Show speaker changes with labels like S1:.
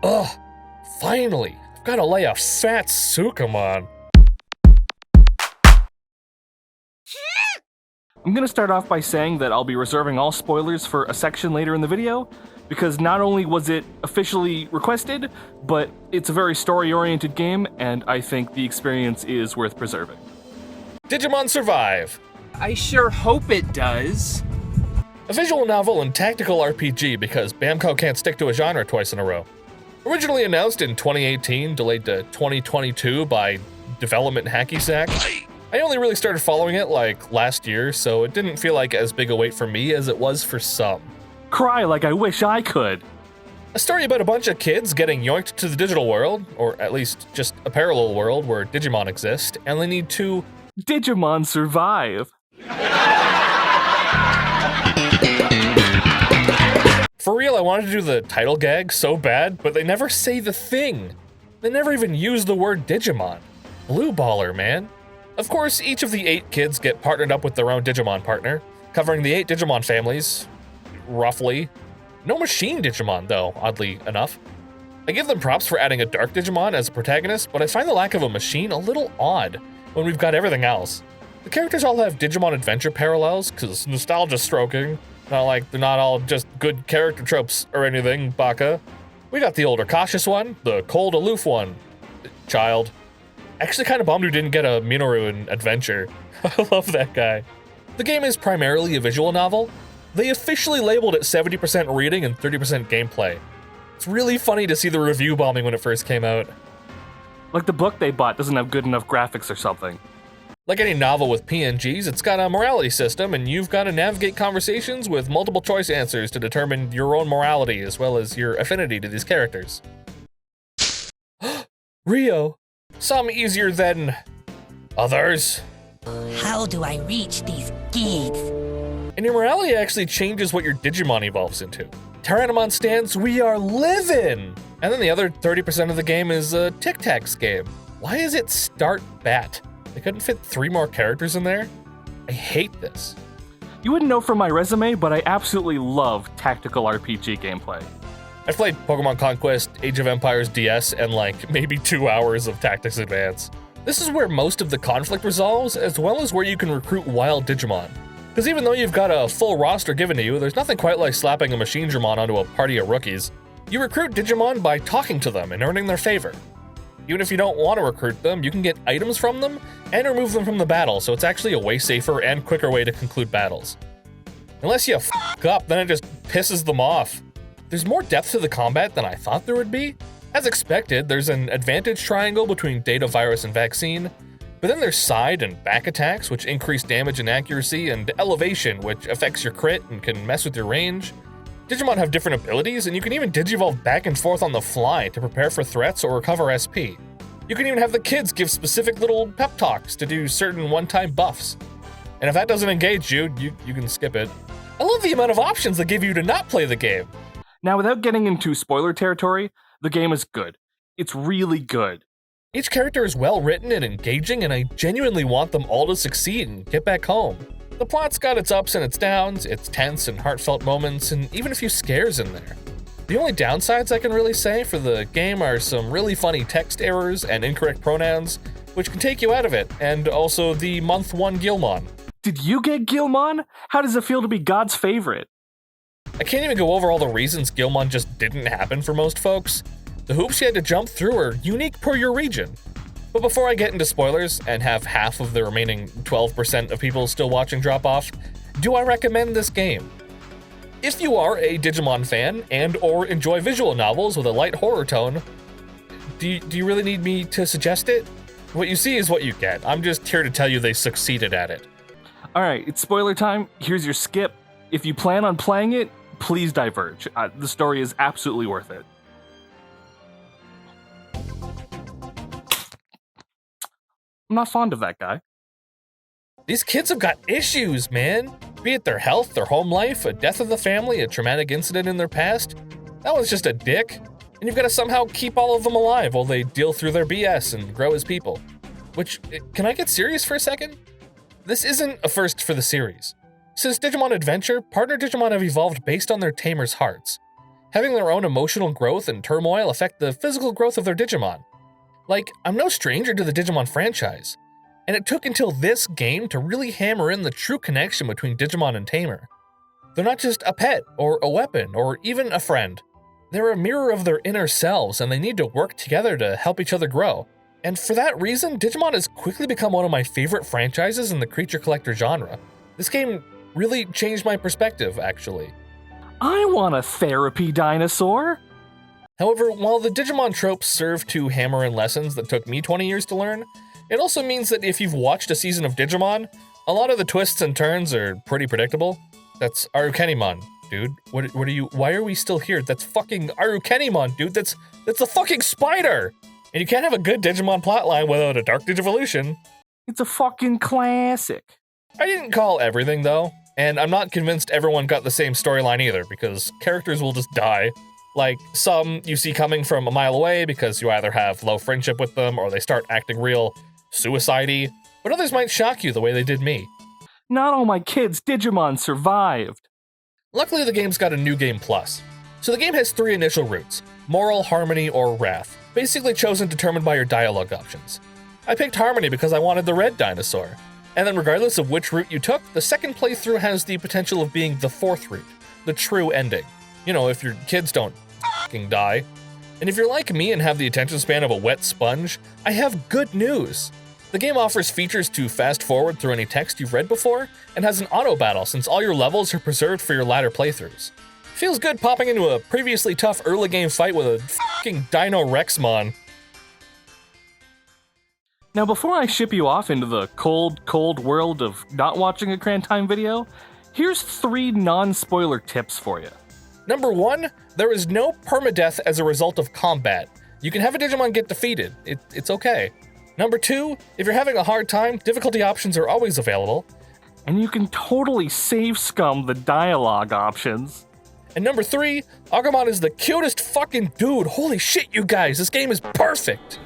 S1: Ugh, finally, I've gotta lay a fat Sukamon.
S2: I'm gonna start off by saying that I'll be reserving all spoilers for a section later in the video, because not only was it officially requested, but it's a very story-oriented game, and I think the experience is worth preserving.
S1: Digimon Survive.
S3: I sure hope it does.
S1: A visual novel and tactical RPG because Bamco can't stick to a genre twice in a row. Originally announced in 2018, delayed to 2022 by development hacky sack. I only really started following it like last year, so it didn't feel like as big a wait for me as it was for some.
S2: Cry like I wish I could.
S1: A story about a bunch of kids getting yoinked to the digital world, or at least just a parallel world where Digimon exist, and they need to
S2: Digimon Survive.
S1: For real, I wanted to do the title gag so bad, but they never say the thing. They never even use the word Digimon. Blue baller, man. Of course, each of the 8 kids get partnered up with their own Digimon partner, covering the 8 Digimon families, roughly. No machine Digimon, though, oddly enough. I give them props for adding a dark Digimon as a protagonist, but I find the lack of a machine a little odd when we've got everything else. The characters all have Digimon Adventure parallels, cause nostalgia stroking. Not like they're not all just good character tropes or anything, Baka. We got the older cautious one, the cold aloof one. Child. Actually kinda bummed we didn't get a Minoru in Adventure. I love that guy. The game is primarily a visual novel. They officially labeled it 70% reading and 30% gameplay. It's really funny to see the review bombing when it first came out.
S2: Like the book they bought doesn't have good enough graphics or something.
S1: Like any novel with PNGs, it's got a morality system, and you've got to navigate conversations with multiple choice answers to determine your own morality as well as your affinity to these characters. Rio, some easier than others.
S4: How do I reach these gates?
S1: And your morality actually changes what your Digimon evolves into. Tyrannomon stands, we are living! And then the other 30% of the game is a tic-tacs game. Why is it start bat? They couldn't fit 3 more characters in there? I hate this.
S2: You wouldn't know from my resume, but I absolutely love tactical RPG gameplay.
S1: I've played Pokemon Conquest, Age of Empires DS, and like maybe 2 hours of Tactics Advance. This is where most of the conflict resolves, as well as where you can recruit wild Digimon. Because even though you've got a full roster given to you, there's nothing quite like slapping a machine Dramon onto a party of rookies. You recruit Digimon by talking to them and earning their favor. Even if you don't want to recruit them, you can get items from them and remove them from the battle, so it's actually a way safer and quicker way to conclude battles. Unless you f*** up, then it just pisses them off. There's more depth to the combat than I thought there would be. As expected, there's an advantage triangle between data, virus, and vaccine, but then there's side and back attacks, which increase damage and accuracy, and elevation, which affects your crit and can mess with your range. Digimon have different abilities, and you can even digivolve back and forth on the fly to prepare for threats or recover SP. You can even have the kids give specific little pep talks to do certain one-time buffs. And if that doesn't engage you, you can skip it. I love the amount of options they give you to not play the game.
S2: Now, without getting into spoiler territory, the game is good. It's really good.
S1: Each character is well written and engaging, and I genuinely want them all to succeed and get back home. The plot's got its ups and its downs, its tense and heartfelt moments, and even a few scares in there. The only downsides I can really say for the game are some really funny text errors and incorrect pronouns, which can take you out of it, and also the month 1 Gilmon.
S2: Did you get Gilmon? How does it feel to be God's favorite?
S1: I can't even go over all the reasons Gilmon just didn't happen for most folks. The hoops you had to jump through are unique per your region. But before I get into spoilers and have half of the remaining 12% of people still watching drop off, do I recommend this game? If you are a Digimon fan and or enjoy visual novels with a light horror tone, do you really need me to suggest it? What you see is what you get. I'm just here to tell you they succeeded at it.
S2: Alright, it's spoiler time. Here's your skip. If you plan on playing it, please diverge. The story is absolutely worth it. I'm not fond of that guy.
S1: These kids have got issues, man. Be it their health, their home life, a death of the family, a traumatic incident in their past. That one's just a dick. And you've got to somehow keep all of them alive while they deal through their BS and grow as people. Which, can I get serious for a second? This isn't a first for the series. Since Digimon Adventure, partner Digimon have evolved based on their tamers' hearts. having their own emotional growth and turmoil affect the physical growth of their Digimon. Like, I'm no stranger to the Digimon franchise, and it took until this game to really hammer in the true connection between Digimon and Tamer. They're not just a pet, or a weapon, or even a friend. They're a mirror of their inner selves, and they need to work together to help each other grow. And for that reason, Digimon has quickly become one of my favorite franchises in the creature collector genre. This game really changed my perspective, actually.
S2: I want a therapy dinosaur!
S1: However, while the Digimon tropes serve to hammer in lessons that took me 20 years to learn, it also means that if you've watched a season of Digimon, a lot of the twists and turns are pretty predictable. That's Arukenimon, dude. What are you? Why are we still here? That's fucking Arukenimon, dude. That's a fucking spider! And you can't have a good Digimon plotline without a Dark Digivolution.
S2: It's a fucking classic.
S1: I didn't call everything, though, and I'm not convinced everyone got the same storyline either, because characters will just die. Like, some you see coming from a mile away because you either have low friendship with them or they start acting real suicide-y, but others might shock you the way they did me.
S2: Not all my kids' Digimon survived.
S1: Luckily, the game's got a New Game Plus. So the game has 3 initial routes: Moral, Harmony, or Wrath, basically chosen determined by your dialogue options. I picked Harmony because I wanted the red dinosaur. And then regardless of which route you took, the second playthrough has the potential of being the 4th route, the true ending. You know, if your kids don't fucking die. And if you're like me and have the attention span of a wet sponge, I have good news. The game offers features to fast forward through any text you've read before, and has an auto battle since all your levels are preserved for your latter playthroughs. Feels good popping into a previously tough early game fight with a fucking Dino Rexmon.
S2: Now, before I ship you off into the cold, cold world of not watching a CRANTIME video, here's 3 non-spoiler tips for you.
S1: Number 1, there is no permadeath as a result of combat. You can have a Digimon get defeated. It's okay. Number 2, if you're having a hard time, difficulty options are always available.
S2: And you can totally save scum the dialogue options.
S1: And number 3, Agumon is the cutest fucking dude. Holy shit, you guys, this game is perfect.